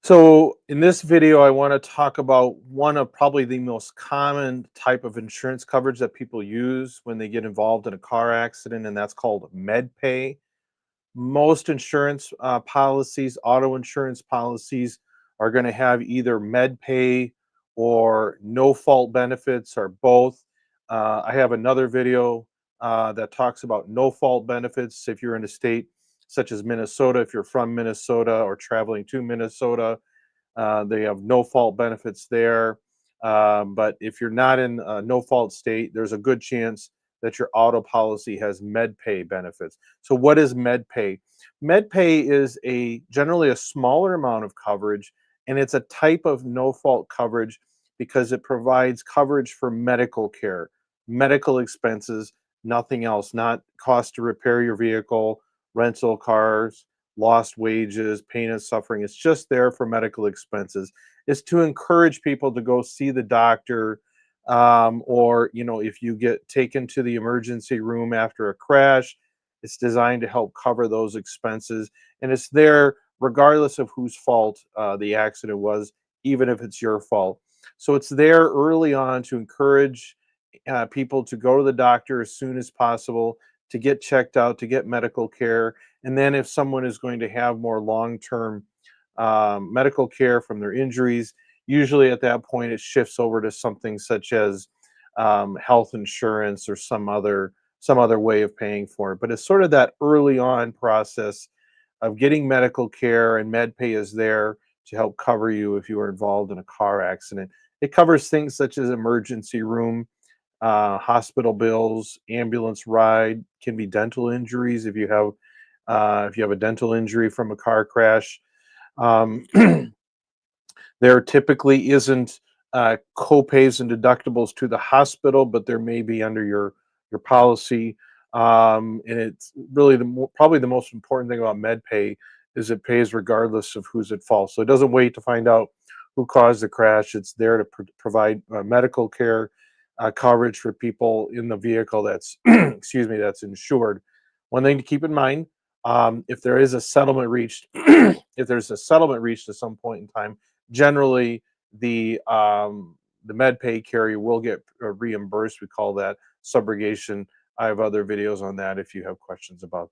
So in this video, I want to talk about one of probably the most common type of insurance coverage that people use when they get involved in a car accident, and that's called MedPay. Most insurance policies, auto insurance policies, are going to have either MedPay or no fault benefits or both. I have another video that talks about no fault benefits if you're in a state such as Minnesota, if you're from Minnesota or traveling to Minnesota. They have no fault benefits there. But if you're not in a no fault state, there's a good chance that your auto policy has MedPay benefits. So what is MedPay? MedPay is generally a smaller amount of coverage, and it's a type of no fault coverage because it provides coverage for medical care, medical expenses, nothing else, not cost to repair your vehicle, rental cars, lost wages, pain and suffering. It's just there for medical expenses. It's to encourage people to go see the doctor, or if you get taken to the emergency room after a crash, it's designed to help cover those expenses, and it's there regardless of whose fault the accident was, even if it's your fault. So it's there early on to encourage people to go to the doctor as soon as possible, to get checked out, to get medical care. And then if someone is going to have more long-term medical care from their injuries, usually at that point it shifts over to something such as health insurance or some other way of paying for it. But it's sort of that early on process of getting medical care, and MedPay is there to help cover you if you were involved in a car accident. It covers things such as emergency room, hospital bills, ambulance ride, can be dental injuries if you have a dental injury from a car crash. Um, there typically isn't co-pays and deductibles to the hospital, but there may be under your policy. And it's really probably the most important thing about MedPay is it pays regardless of who's at fault. So it doesn't wait to find out who caused the crash. It's there to provide medical care coverage for people in the vehicle that's excuse me, that's insured. One thing to keep in mind, if there is a settlement reached, if there's a settlement reached at some point in time, generally the MedPay carrier will get reimbursed. We call that subrogation. I have other videos on that if you have questions about that.